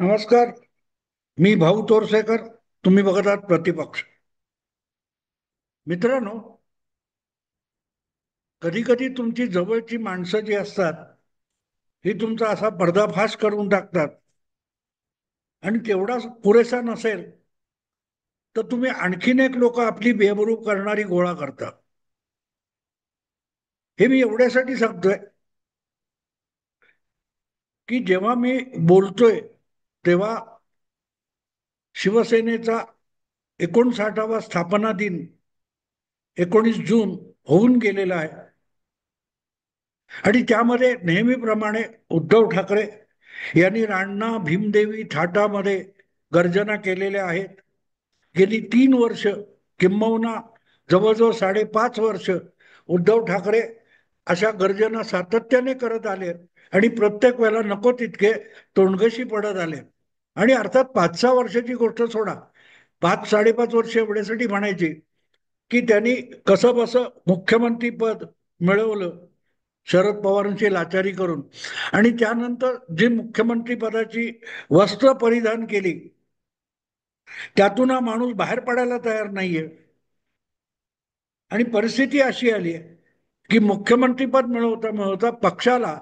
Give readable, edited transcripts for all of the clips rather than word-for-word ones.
नमस्कार. मी भाऊ तोरसेकर. तुम्ही बघत आहात प्रतिपक्ष. मित्रांनो, कधी कधी तुमची जवळची माणसं जी असतात ही तुमचा असा पर्दाफाश करून टाकतात, आणि तेवढाच पुरेसा नसेल तर तुम्ही आणखीन एक लोक आपली बेबरूब करणारी गोळा करता. हे मी एवढ्यासाठी सांगतोय की जेव्हा मी बोलतोय तेव्हा शिवसेनेचा 59वा स्थापना दिन 19 जून होऊन गेलेला आहे. आणि त्यामध्ये नेहमीप्रमाणे उद्धव ठाकरे यांनी राण्णा भीमदेवी थाटामध्ये गर्जना केलेल्या आहेत. गेली 3 वर्ष, किंबहुना जवळजवळ 5.5 वर्ष उद्धव ठाकरे अशा गर्जना सातत्याने करत आले आणि प्रत्येक वेळेला नको तितके तोंडघशी पडत आले. आणि अर्थात 5-6 वर्षाची गोष्ट सोडा, 5-5.5 वर्ष एवढ्यासाठी म्हणायची की त्यांनी कसं बसं मुख्यमंत्री पद मिळवलं शरद पवारांची लाचारी करून. आणि त्यानंतर जी मुख्यमंत्री पदाची वस्त्र परिधान केली त्यातून हा माणूस बाहेर पडायला तयार नाहीये. आणि परिस्थिती अशी आली आहे की मुख्यमंत्रीपद मिळवता मिळवता पक्षाला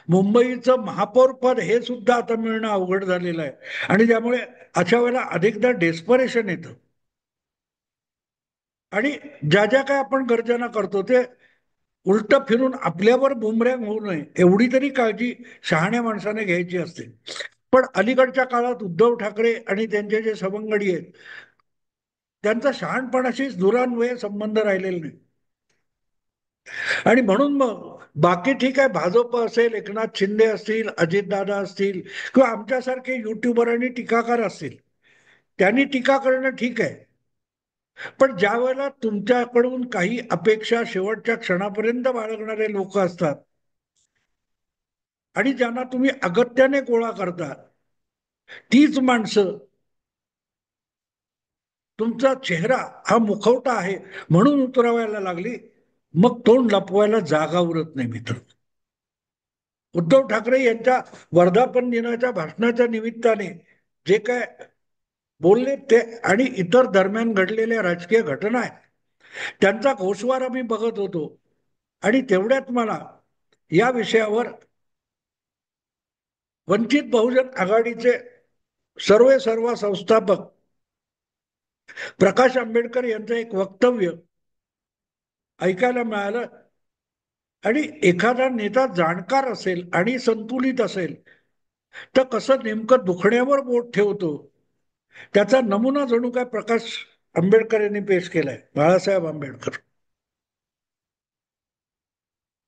मुंबईचं महापौर पद हे सुद्धा आता मिळणं अवघड झालेलं आहे. आणि त्यामुळे अशा वेळेला अधिकदा डेस्परेशन येतं. आणि ज्या ज्या काय आपण गर्जना करतो ते उलट फिरून आपल्यावर बुमरॅंग होऊ नये एवढी तरी काळजी शहाण्या माणसाने घ्यायची असते. पण अलीकडच्या काळात उद्धव ठाकरे आणि त्यांचे जे सवंगडी आहेत त्यांचा शहाणपणाशीच दुरान्वये संबंध राहिलेला नाही. आणि म्हणून मग बाकी ठीक आहे, भाजप असेल, एकनाथ शिंदे असतील, अजितदादा असतील, किंवा आमच्यासारखे युट्यूबर आणि टीकाकार असतील, त्यांनी टीका करणं ठीक आहे. पण ज्या वेळेला तुमच्याकडून काही अपेक्षा शेवटच्या क्षणापर्यंत बाळगणारे लोक असतात आणि ज्यांना तुम्ही अगत्याने गोळा करता, तीच माणसं तुमचा चेहरा हा मुखवटा आहे म्हणून उतरवायला लागली, मग तोंड लपवायला जागा उरत नाही मित्र. उद्धव ठाकरे यांच्या वर्धापन दिनाच्या भाषणाच्या निमित्ताने जे काय बोलले ते आणि इतर दरम्यान घडलेल्या राजकीय घटना आहेत त्यांचा गोषवारा मी बघत होतो. आणि तेवढ्यात मला या विषयावर वंचित बहुजन आघाडीचे सर्वे सर्व संस्थापक प्रकाश आंबेडकर यांचं एक वक्तव्य ऐकायला मिळालं. आणि एखादा नेता जाणकार असेल आणि संतुलित असेल तर कसं नेमकं दुखण्यावर बोट ठेवतो त्याचा नमुना जणू काय प्रकाश आंबेडकर यांनी पेश केलाय. बाळासाहेब आंबेडकर.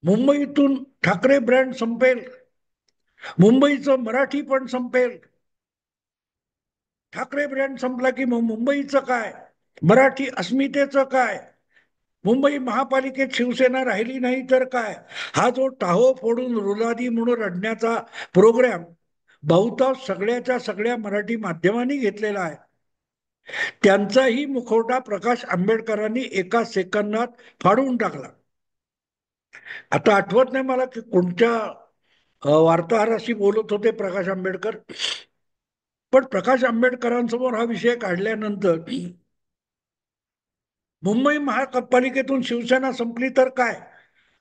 मुंबईतून ठाकरे ब्रँड संपेल, मुंबईचं मराठी पण संपेल. ठाकरे ब्रँड संपला की मग मुंबईचं काय, मराठी अस्मितेचं काय, मुंबई महापालिकेत शिवसेना राहिली नाही तर काय. हा जो टाहो फोडून रुलादी म्हणून रडण्याचा प्रोग्राम बहुतांश सगळ्याच्या सगळ्या मराठी माध्यमांनी घेतलेला आहे, त्यांचाही मुखवटा प्रकाश आंबेडकरांनी एका सेकंदात फाडून टाकला. आता आठवत नाही मला की कोणत्या वार्ताहराशी बोलत होते प्रकाश आंबेडकर. पण प्रकाश आंबेडकरांसमोर हा विषय काढल्यानंतर मुंबई महापालिकेतून शिवसेना संपली तर काय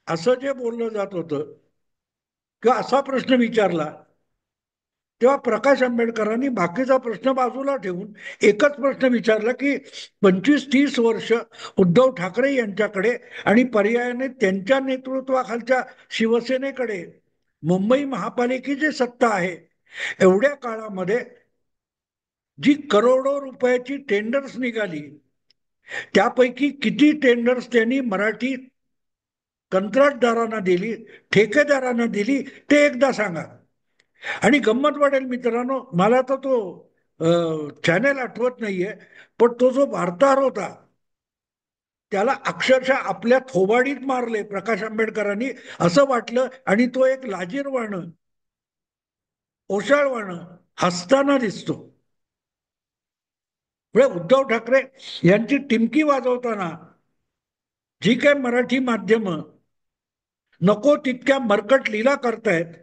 असं जे बोललं जात होतं किंवा असा प्रश्न विचारला तेव्हा प्रकाश आंबेडकरांनी बाकीचा प्रश्न बाजूला ठेवून एकच प्रश्न विचारला की 25-30 वर्ष उद्धव ठाकरे यांच्याकडे आणि पर्यायाने त्यांच्या नेतृत्वाखालच्या शिवसेनेकडे मुंबई महापालिकेची सत्ता आहे, एवढ्या काळामध्ये जी करोडो रुपयाची टेंडर्स निघाली त्यापैकी किती टेंडर्स त्यांनी मराठी कंत्राटदारांना दिली, ठेकेदारांना दिली, ते एकदा सांगा. आणि गंमत वाटेल मित्रांनो, मला तर तो चॅनेल आठवत नाहीये, पण तो जो वार्ताहर होता त्याला अक्षरशः आपल्या थोबाडीत मारले प्रकाश आंबेडकरांनी असं वाटलं. आणि तो एक लाजीरवाणं ओशाळवाणं हसताना दिसतो. म्हणजे उद्धव ठाकरे यांची टिमकी वाजवताना जी काय मराठी माध्यम नको तितक्या मरकट लीला करतायत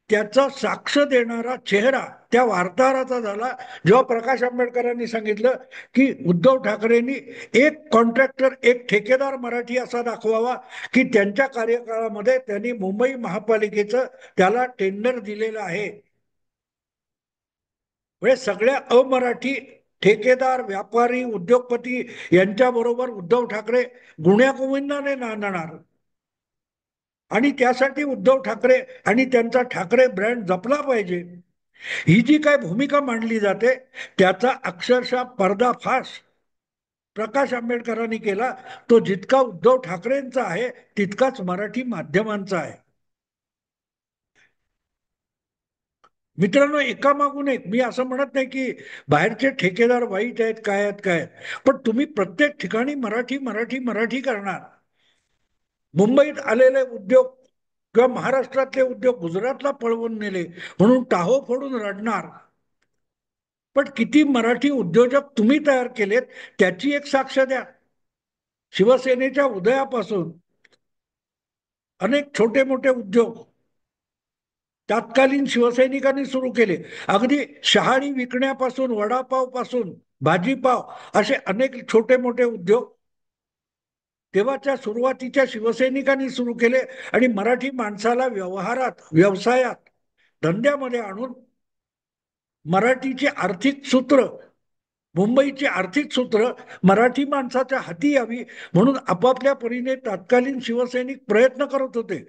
त्याचा साक्ष देणारा चेहरा त्या वार्ताहराचा झाला जेव्हा प्रकाश आंबेडकरांनी सांगितलं की उद्धव ठाकरेंनी एक कॉन्ट्रॅक्टर, एक ठेकेदार मराठी असा दाखवावा की त्यांच्या कार्यकाळामध्ये त्यांनी मुंबई महापालिकेचं त्याला टेंडर दिलेलं आहे. म्हणजे सगळ्या अमराठी ठेकेदार, व्यापारी, उद्योगपती यांच्याबरोबर उद्धव ठाकरे गुण्यागोविंदाने नांदणार. आणि त्यासाठी उद्धव ठाकरे आणि त्यांचा ठाकरे ब्रँड जपला पाहिजे, ही जी काय भूमिका मांडली जाते त्याचा अक्षरशः पर्दाफाश प्रकाश आंबेडकरांनी केला. तो जितका उद्धव ठाकरेंचा आहे तितकाच मराठी माध्यमांचा आहे. मित्रांनो, एकामागून एक, मी असं म्हणत नाही की बाहेरचे ठेकेदार वाईट आहेत, काय आहेत काय, पण तुम्ही प्रत्येक ठिकाणी मराठी मराठी मराठी करणार. मुंबईत आलेले उद्योग किंवा महाराष्ट्रातले उद्योग गुजरातला पळवून नेले म्हणून टाहो फोडून रडणार. पण किती मराठी उद्योजक तुम्ही तयार केलेत त्याची एक साक्ष द्या. शिवसेनेच्या उदयापासून अनेक छोटे मोठे उद्योग तत्कालीन शिवसैनिकांनी सुरू केले. अगदी शहाळी विकण्यापासून, वडापाव पासून, भाजीपाव, असे अनेक छोटे मोठे उद्योग तेव्हाच्या सुरुवातीच्या शिवसैनिकांनी सुरू केले आणि मराठी माणसाला व्यवहारात, व्यवसायात, धंद्यामध्ये आणून मराठीची आर्थिक सूत्र, मुंबईची आर्थिक सूत्र मराठी माणसाच्या हाती यावी म्हणून आपापल्या परीने तत्कालीन शिवसैनिक प्रयत्न करत होते.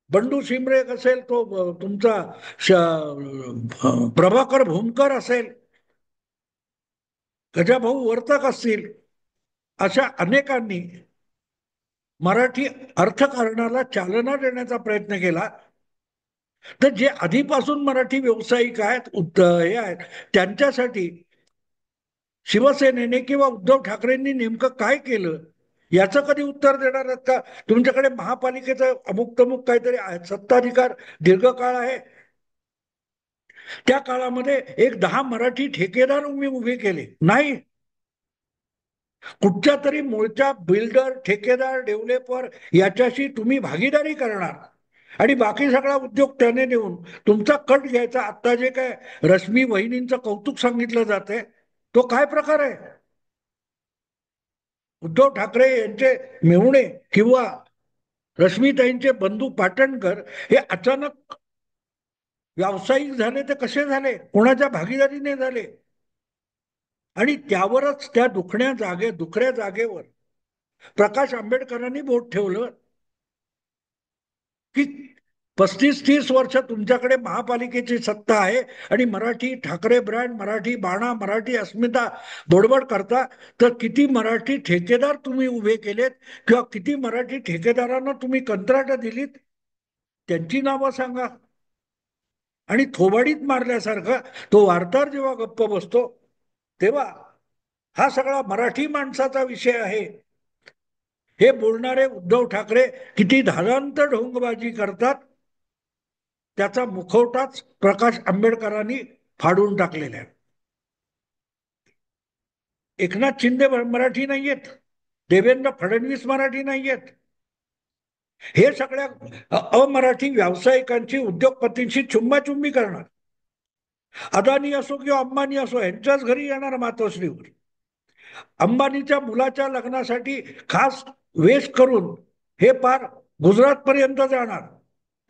बंडू शिमरे असेल, तो तुमचा प्रभाकर भूमकर असेल, गजाभाऊ वर्तक असतील, अशा अनेकांनी मराठी अर्थकारणाला चालना देण्याचा प्रयत्न केला. तर जे आधीपासून मराठी व्यावसायिक आहेत, हे आहेत, त्यांच्यासाठी शिवसेनेने किंवा उद्धव ठाकरेंनी नेमकं काय केलं याचं कधी उत्तर देणार आहेत का? तुमच्याकडे महापालिकेचं अमुक तमुक काहीतरी सत्ताधिकार दीर्घकाळ आहे, त्या काळामध्ये एक 10 मराठी ठेकेदार उभे केले नाही. कुठच्या तरी मूळच्या बिल्डर, ठेकेदार, डेव्हलपर याच्याशी तुम्ही भागीदारी करणार आणि बाकी सगळा उद्योग त्याने देऊन तुमचा कट घ्यायचा. आता जे काय रश्मी वहिनींचं कौतुक सांगितलं जाते, तो काय प्रकार आहे? उद्धव ठाकरे यांचे मेहुणे किंवा रश्मीताईंचे बंधू पाटणकर हे अचानक व्यावसायिक झाले, ते कसे झाले? कोणाच्या भागीदारीने झाले? आणि त्यावरच, त्या दुखऱ्या जागेवर प्रकाश आंबेडकरांनी बोट ठेवलं की 35-30 वर्ष तुमच्याकडे महापालिकेची सत्ता आहे आणि मराठी ठाकरे ब्रँड, मराठी बाणा, मराठी अस्मिता बडबड करता, तर किती मराठी ठेकेदार तुम्ही उभे केलेत किंवा किती मराठी ठेकेदारांना तुम्ही कंत्राट दिलीत त्यांची नावं सांगा. आणि थोबाडीत मारल्यासारखा तो वार्ताहर जेव्हा गप्प बसतो तेव्हा हा सगळा मराठी माणसाचा विषय आहे हे बोलणारे उद्धव ठाकरे किती धादांत ढोंगबाजी करतात त्याचा मुखवटाच प्रकाश आंबेडकरांनी फाडून टाकलेला आहे. एकनाथ शिंदे मराठी नाहीयेत, देवेंद्र फडणवीस मराठी नाहीयेत. हे सगळ्या अमराठी व्यावसायिकांची, उद्योगपतींशी चुंबाचुंबी करणार. अदानी असो किंवा अंबानी असो, यांच्याच घरी येणार मातोश्रीवर. अंबानीच्या मुलाच्या लग्नासाठी खास वेश करून हे पार गुजरात पर्यंत जाणार.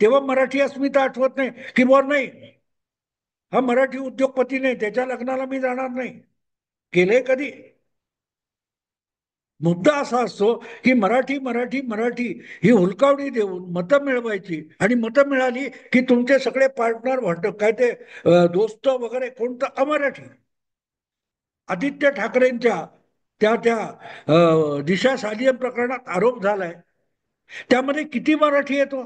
तेव्हा मराठी अस्मिता आठवत नाही की बोर नाही, हा मराठी उद्योगपती नाही, त्याच्या लग्नाला मी जाणार नाही. केले कधी? मुद्दा असा असतो की मराठी मराठी मराठी ही हुलकावणी देऊन मतं मिळवायची आणि मतं मिळाली की तुमचे सगळे पार्टनर वाटप काय ते दोस्त वगैरे कोणतं अमराठी. आदित्य ठाकरेंच्या त्या त्या दिशा सालियन प्रकरणात आरोप झालाय, त्यामध्ये किती मराठी येतो?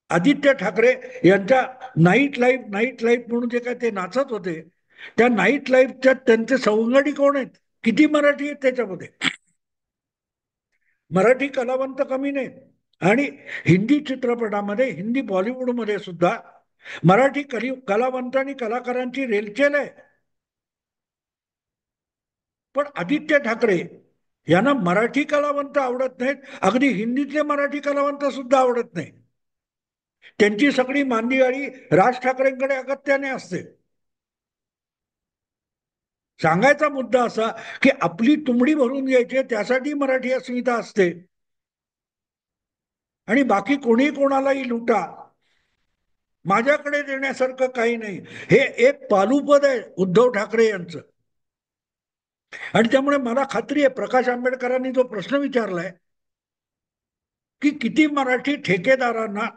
आदित्य ठाकरे यांच्या नाईट लाईफ म्हणून जे काय ते नाचत होते, त्या नाईट लाईफच्या त्यांचे सवंगडी कोण आहेत? किती मराठी आहेत त्याच्यामध्ये? मराठी कलावंत कमी नाहीत. आणि हिंदी चित्रपटामध्ये, हिंदी बॉलिवूडमध्ये सुद्धा मराठी कलावंत आणि कलाकारांची रेलचेल आहे. पण आदित्य ठाकरे यांना मराठी कलावंत आवडत नाहीत, अगदी हिंदीतले मराठी कलावंत सुद्धा आवडत नाही. त्यांची सगळी मांदियाळी राज ठाकरेंकडे अगत्याने असते. सांगायचा मुद्दा असा की आपली तुंबडी भरून घ्यायची त्यासाठी मराठी अस्मिता असते, आणि बाकी कोणी कोणालाही लुटा, माझ्याकडे देण्यासारखं काही नाही, हे एक पालुपद आहे उद्धव ठाकरे यांचं. आणि त्यामुळे मला खात्री आहे प्रकाश आंबेडकरांनी जो प्रश्न विचारलाय की किती मराठी ठेकेदारांना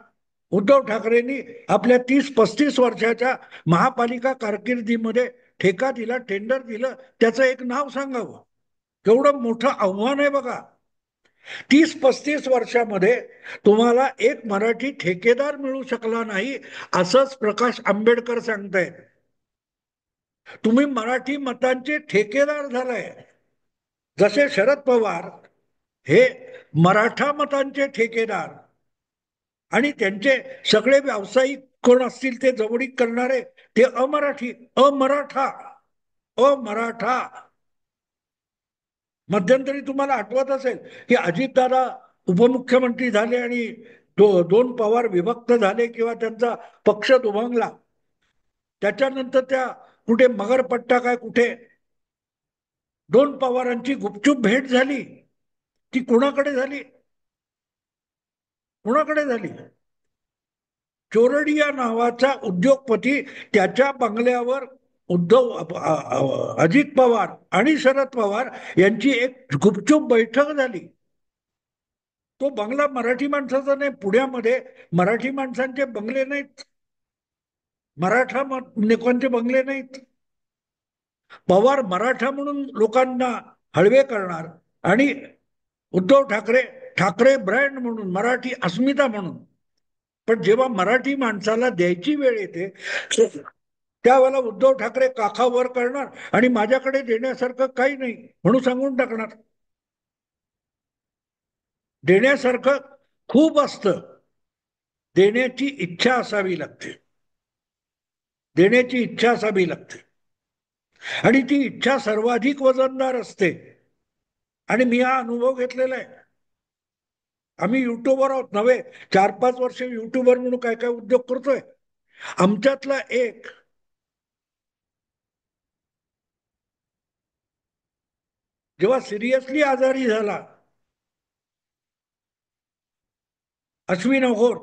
उद्धव ठाकरेंनी आपल्या 30-35 वर्षाच्या महापालिका कारकिर्दीमध्ये ठेका दिला, टेंडर दिलं, त्याचं एक नाव सांगावं. केवढं मोठं आव्हान आहे बघा. 30-35 वर्षामध्ये तुम्हाला एक मराठी ठेकेदार मिळू शकला नाही, असंच प्रकाश आंबेडकर सांगतायत. तुम्ही मराठी मतांचे ठेकेदार झालाय. जसे शरद पवार हे मराठा मतांचे ठेकेदार, आणि त्यांचे सगळे व्यावसायिक कोण असतील ते जवळीक करणारे ते अमराठी, अमराठा, अमराठा. मध्यंतरी तुम्हाला आठवत असेल की अजितदादा उपमुख्यमंत्री झाले आणि दोन पवार विभक्त झाले किंवा त्यांचा पक्ष दुभंगला. त्याच्यानंतर त्या कुठे मगरपट्टा काय कुठे दोन पवारांची गुपचूप भेट झाली. ती कोणाकडे झाली? कोणाकडे झाली? चोरडिया नावाचा उद्योगपती, त्याच्या बंगल्यावर अजित पवार आणि शरद पवार यांची एक गुपचूप बैठक झाली. तो बंगला मराठी माणसाचा नाही. पुण्यामध्ये मराठी माणसांचे बंगले नाहीत, मराठा लोकांचे बंगले नाहीत. पवार मराठा म्हणून लोकांना हळवे करणार, आणि उद्धव ठाकरे ठाकरे ब्रँड म्हणून, मराठी अस्मिता म्हणून. पण जेव्हा मराठी माणसाला द्यायची वेळ येते त्यावेळेला उद्धव ठाकरे काखा वर करणार आणि माझ्याकडे देण्यासारखं काही नाही म्हणून सांगून टाकणार. देण्यासारखं खूप असतं, देण्याची इच्छा असावी लागते, देण्याची इच्छा असावी लागते, आणि ती इच्छा सर्वाधिक वजनदार असते. आणि मी हा अनुभव घेतलेला आहे. आम्ही युट्यूबर आहोत नव्हे, 4-5 वर्ष युट्यूबर म्हणून काय काय उद्योग करतोय. आमच्यातला एक जेव्हा सिरियसली आजारी झाला, अश्विन अघोर,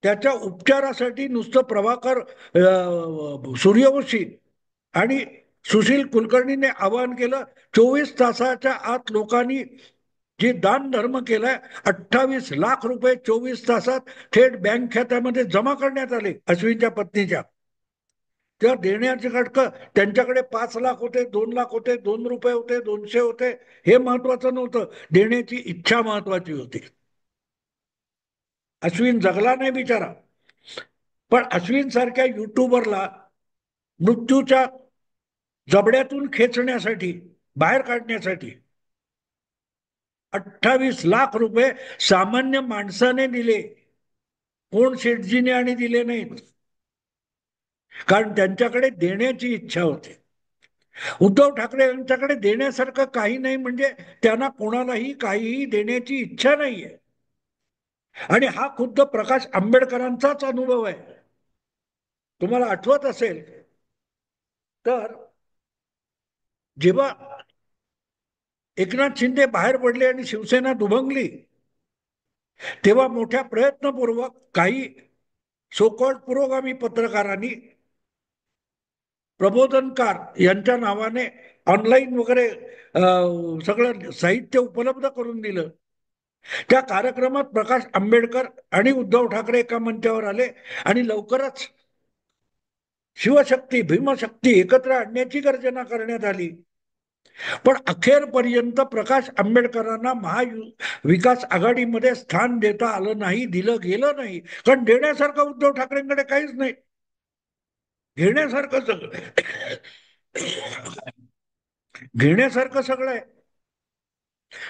त्याच्या उपचारासाठी नुसतं प्रभाकर सूर्यवंशी आणि सुशील कुलकर्णीने आवाहन केलं. 24 तासाच्या आत लोकांनी जे दान धर्म केलाय, 28 लाख रुपये 24 तासात थेट बँक खात्यामध्ये जमा करण्यात आले अश्विनच्या पत्नीच्या. तेव्हा देण्याचे खटकं त्यांच्याकडे 5 लाख होते, 2 लाख होते, 2 रुपये होते, 200 होते, हे महत्वाचं नव्हतं. देण्याची इच्छा महत्वाची होती. अश्विन जगला नाही बिचारा, पण अश्विन सारख्या युट्यूबरला मृत्यूच्या जबड्यातून खेचण्यासाठी, बाहेर काढण्यासाठी 28 लाख रुपये सामान्य माणसाने दिले. कोण शेठजीने आणि दिले नाहीत, कारण त्यांच्याकडे देण्याची इच्छा होती. उद्धव ठाकरे यांच्याकडे देण्यासारखं काही नाही, म्हणजे त्यांना कोणालाही काहीही देण्याची इच्छा नाहीये. आणि हा खुद्द प्रकाश आंबेडकरांचाच अनुभव आहे. तुम्हाला आठवत असेल तर जेव्हा एकनाथ शिंदे बाहेर पडले आणि शिवसेना दुभंगली, तेव्हा मोठ्या प्रयत्नपूर्वक काही सोकॉल्ड पुरोगामी पत्रकारांनी प्रबोधनकार यांच्या नावाने ऑनलाईन वगैरे सगळं साहित्य उपलब्ध करून दिलं. त्या कार्यक्रमात प्रकाश आंबेडकर आणि उद्धव ठाकरे एका मंचावर आले आणि लवकरच शिवशक्ती भीमशक्ती एकत्र आणण्याची गर्जना करण्यात आली. पण अखेरपर्यंत प्रकाश आंबेडकरांना महाविकास आघाडीमध्ये स्थान देता आलं नाही, दिलं गेलं नाही, कारण देण्यासारखं उद्धव ठाकरेंकडे काहीच नाही. घेण्यासारखं सगळं, घेण्यासारखं सगळं आहे.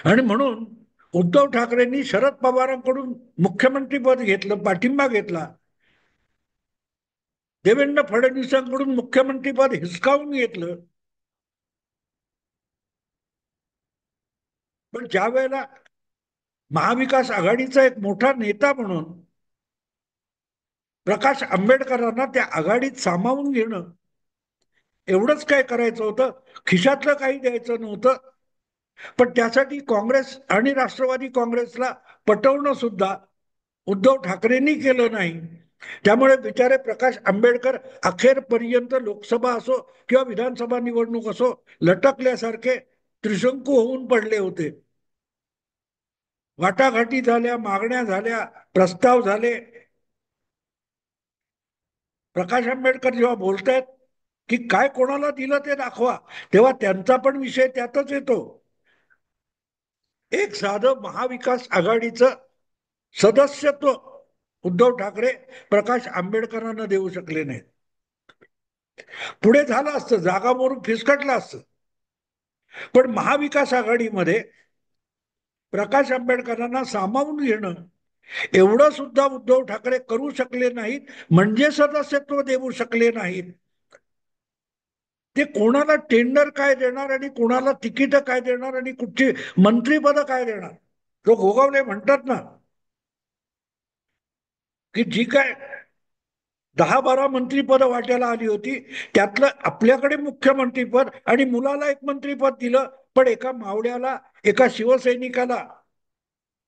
आणि म्हणून उद्धव ठाकरेंनी शरद पवारांकडून मुख्यमंत्रीपद घेतलं, पाठिंबा घेतला. देवेंद्र फडणवीसांकडून मुख्यमंत्रीपद हिसकावून घेतलं. पण ज्या वेळेला महाविकास आघाडीचा एक मोठा नेता म्हणून प्रकाश आंबेडकरांना त्या आघाडीत सामावून घेणं एवढंच काय करायचं होतं, खिशातलं काही द्यायचं नव्हतं. पण त्यासाठी काँग्रेस आणि राष्ट्रवादी काँग्रेसला पटवणं सुद्धा उद्धव ठाकरेंनी केलं नाही. त्यामुळे बिचारे प्रकाश आंबेडकर अखेरपर्यंत लोकसभा असो किंवा विधानसभा निवडणूक असो लटकल्यासारखे त्रिशंकू होऊन पडले होते. वाटाघाटी झाल्या, मागण्या झाल्या, प्रस्ताव झाले. प्रकाश आंबेडकर जेव्हा बोलतायत की काय कोणाला दिलं ते दाखवा, तेव्हा त्यांचा पण विषय त्यातच येतो. एक साधं महाविकास आघाडीचं सदस्यत्व उद्धव ठाकरे प्रकाश आंबेडकरांना देऊ शकले नाहीत. पुढे झालं असतं, जागा मोरून फिसकटलं असतं. पण महाविकास आघाडीमध्ये प्रकाश आंबेडकरांना सामावून घेणं एवढं सुद्धा उद्धव ठाकरे करू शकले नाहीत. म्हणजे सदस्यत्व देऊ शकले नाहीत. ते कोणाला टेंडर काय देणार आणि कोणाला तिकीट काय देणार आणि कुठची मंत्रीपद काय देणार. तो गोगावले म्हणतात ना की जी काय 10-12 मंत्रीपद वाट्याला आली होती, त्यातलं आपल्याकडे मुख्यमंत्रीपद आणि मुलाला एक मंत्रीपद दिलं. पण एका मावळ्याला, एका शिवसैनिकाला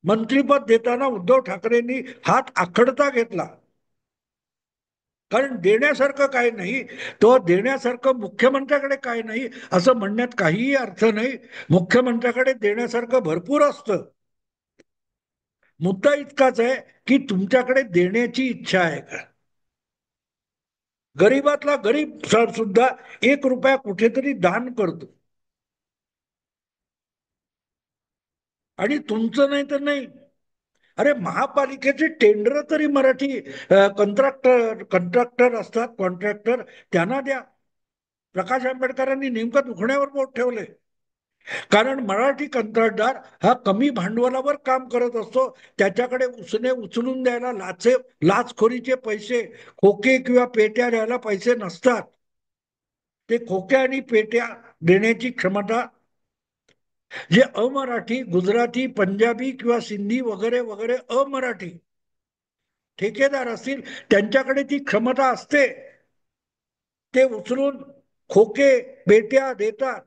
मंत्रीपद देताना उद्धव ठाकरेंनी हात आखडता घेतला. कारण देण्यासारखं काय नाही, तो देण्यासारखं मुख्यमंत्र्याकडे काय नाही असं म्हणण्यात काहीही अर्थ नाही. मुख्यमंत्र्याकडे देण्यासारखं भरपूर असतं. मुद्दा इतकाच आहे की तुमच्याकडे देण्याची इच्छा आहे का. गरीबातला गरीब सुद्धा 1 रुपया कुठेतरी दान करतो. आणि तुमचं नाही तर नाही. अरे महापालिकेचे टेंडर तरी मराठी कंत्राक्टर असतात, कॉन्ट्रॅक्टर, त्यांना द्या. प्रकाश आंबेडकरांनी नेमकं दुखण्यावर बोट ठेवले. कारण मराठी कंत्राटदार हा कमी भांडवलावर काम करत असतो. त्याच्याकडे उसने उचलून द्यायला लाचखोरीचे पैसे, खोके किंवा पेट्या द्यायला पैसे नसतात. ते खोक्या आणि पेट्या देण्याची क्षमता जे अमराठी, गुजराती, पंजाबी किंवा सिंधी वगैरे वगैरे अमराठी ठेकेदार असतील, त्यांच्याकडे ती क्षमता असते. ते उचलून खोके पेट्या देतात.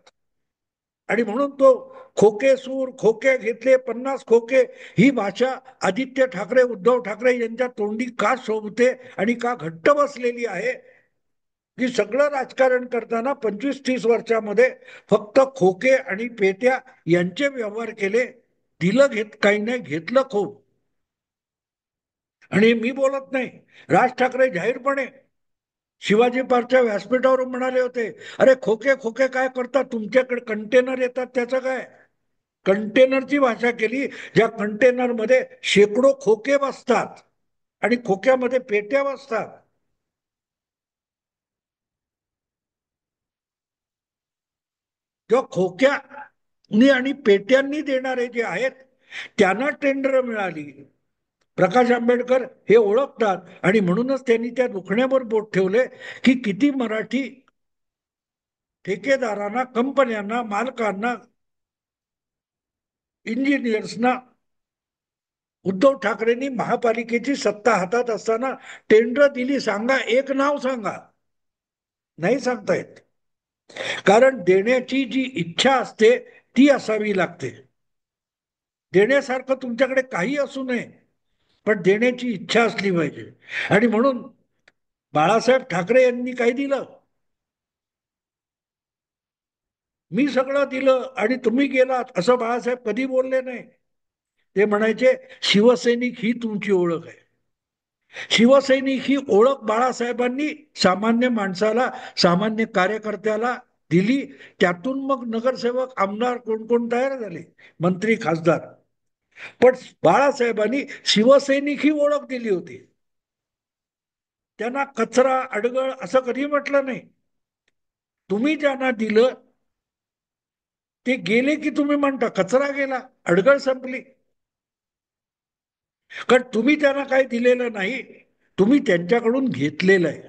आणि म्हणून तो खोके सूर, खोके घेतले 50 खोके, ही भाषा आदित्य ठाकरे, उद्धव ठाकरे यांच्या तोंडी का शोभते आणि का घट्ट बसलेली आहे की सगळं राजकारण करताना 25-30 वर्षामध्ये फक्त खोके आणि पेट्या यांचे व्यवहार केले. दिलं घेत काही नाही, घेतलं खूप. आणि मी बोलत नाही, राज ठाकरे जाहीरपणे शिवाजी पार्कच्या व्यासपीठावर म्हणाले होते, अरे खोके खोके काय करतात, तुमच्याकडे कंटेनर येतात त्याचं काय. कंटेनरची भाषा केली, ज्या कंटेनरमध्ये शेकडो खोके बसतात आणि खोक्यामध्ये पेट्या बसतात. किंवा खोक्यानी आणि पेट्यांनी देणारे जे आहेत त्यांना टेंडर मिळाली. प्रकाश आंबेडकर हे ओळखतात आणि म्हणूनच त्यांनी त्या दुखण्यावर बोट ठेवले की किती मराठी ठेकेदारांना, कंपन्यांना, मालकांना, इंजिनियर्सना उद्धव ठाकरेंनी महापालिकेची सत्ता हातात असताना टेंडर दिली. सांगा, एक नाव सांगा. नाही सांगता येत. कारण देण्याची जी इच्छा असते ती असावी लागते. देण्यासारखं तुमच्याकडे काही असू नये, पण देण्याची इच्छा असली पाहिजे. आणि म्हणून बाळासाहेब ठाकरे यांनी काय दिलं, मी सगळं दिलं आणि तुम्ही गेलात असं बाळासाहेब कधी बोलले नाही. ते म्हणायचे शिवसैनिक ही तुमची ओळख आहे. शिवसैनिक ही ओळख बाळासाहेबांनी सामान्य माणसाला, सामान्य कार्यकर्त्याला दिली. त्यातून मग नगरसेवक, आमदार कोण कोण तयार झाले, मंत्री, खासदार. पण बाळासाहेबांनी शिवसैनिक ही ओळख दिली होती. त्यांना कचरा, अडगळ असं कधी म्हटलं नाही. तुम्ही ज्यांना दिलं ते गेले की तुम्ही म्हणता कचरा गेला, अडगळ संपली. कारण तुम्ही त्यांना काही दिलेलं नाही, तुम्ही त्यांच्याकडून घेतलेलं आहे.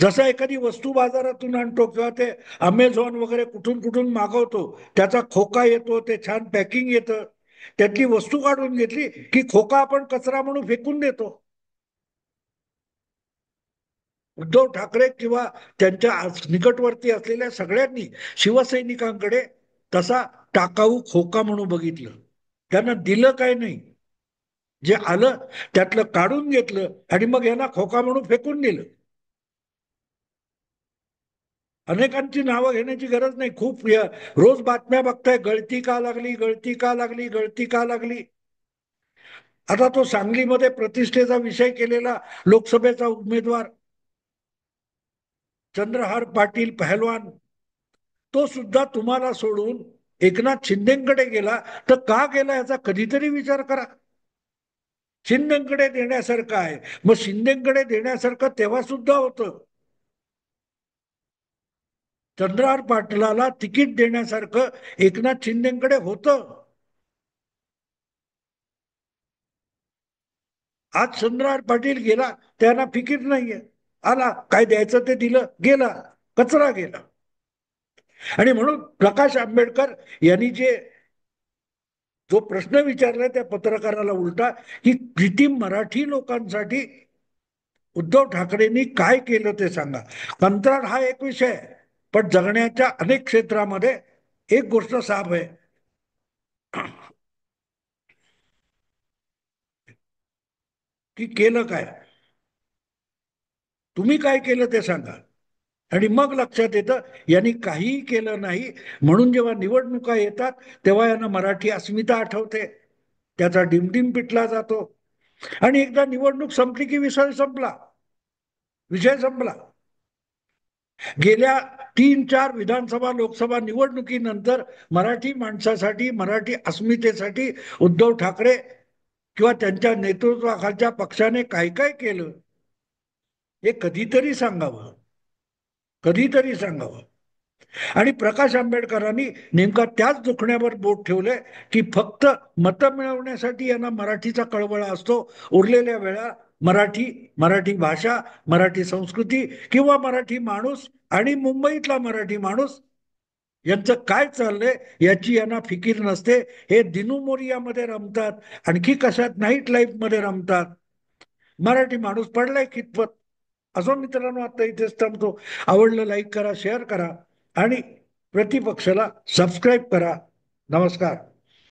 जसं एखादी वस्तू बाजारातून आणतो किंवा ते अमेझॉन वगैरे कुठून कुठून मागवतो, त्याचा खोका येतो, ते छान पॅकिंग येतं, त्यातली वस्तू काढून घेतली की खोका आपण कचरा म्हणून फेकून देतो. उद्धव ठाकरे किंवा त्यांच्या निकटवर्ती असलेल्या सगळ्यांनी शिवसैनिकांकडे तसा टाकाऊ खोका म्हणून बघितलं. त्यांना दिलं काय नाही, जे आलं त्यातलं काढून घेतलं आणि मग यांना खोका म्हणून फेकून दिलं. अनेकांची नावं घेण्याची गरज नाही. खूप रोज बातम्या बघताय, गळती का लागली, गळती का लागली, गळती का लागली. आता तो सांगलीमध्ये प्रतिष्ठेचा विषय केलेला लोकसभेचा उमेदवार चंद्रहार पाटील पहलवान, तो सुद्धा तुम्हाला सोडून एकनाथ शिंदेकडे गेला. तर का गेला याचा कधीतरी विचार करा. शिंदेकडे देण्यासारखं आहे, मग शिंदेकडे देण्यासारखं तेव्हा सुद्धा होतं. चंद्रहार पाटलाला तिकीट देण्यासारखं एकनाथ शिंदेकडे होतं. आज चंद्रहार पाटील गेला, त्यांना फिकीर नाहीये. आला, काय द्यायचं ते दिलं, गेला, कचरा गेला. आणि म्हणून प्रकाश आंबेडकर यांनी जो प्रश्न विचारला त्या पत्रकाराला उलटा, की किती मराठी लोकांसाठी उद्धव ठाकरेंनी काय केलं ते सांगा. कंत्राट हा एक विषय आहे, पण जगण्याच्या अनेक क्षेत्रामध्ये एक गोष्ट साफ आहे, की केलं काय, तुम्ही काय केलं ते सांगा. आणि मग लक्षात येतं यांनी काहीही केलं नाही. म्हणून जेव्हा निवडणुका येतात तेव्हा यांना मराठी अस्मिता आठवते, त्याचा डिमडिम पिटला जातो. आणि एकदा निवडणूक संपली की विषय संपला, विषय संपला. गेल्या 3-4 विधानसभा लोकसभा निवडणुकीनंतर मराठी माणसासाठी, मराठी अस्मितेसाठी उद्धव ठाकरे किंवा त्यांच्या नेतृत्वाखालच्या पक्षाने काय काय केलं हे कधीतरी सांगावं, कधीतरी सांगावं. आणि प्रकाश आंबेडकरांनी नेमका त्याच दुखण्यावर बोट ठेवलंय, की फक्त मतं मिळवण्यासाठी यांना मराठीचा कळवळा असतो. उरलेल्या वेळा मराठी, मराठी भाषा, मराठी संस्कृती किंवा मराठी माणूस आणि मुंबईतला मराठी माणूस यांचं काय चाललंय याची यांना फिकीर नसते. हे दिनू मोरियामध्ये रमतात, आणखी कशात नाईट लाईफ मध्ये रमतात. मराठी माणूस पडलाय कितपत. असो मित्रांनो, आता इथेच थांबतो. आवडलं लाईक करा, शेअर करा आणि प्रतिपक्षाला सबस्क्राईब करा. नमस्कार.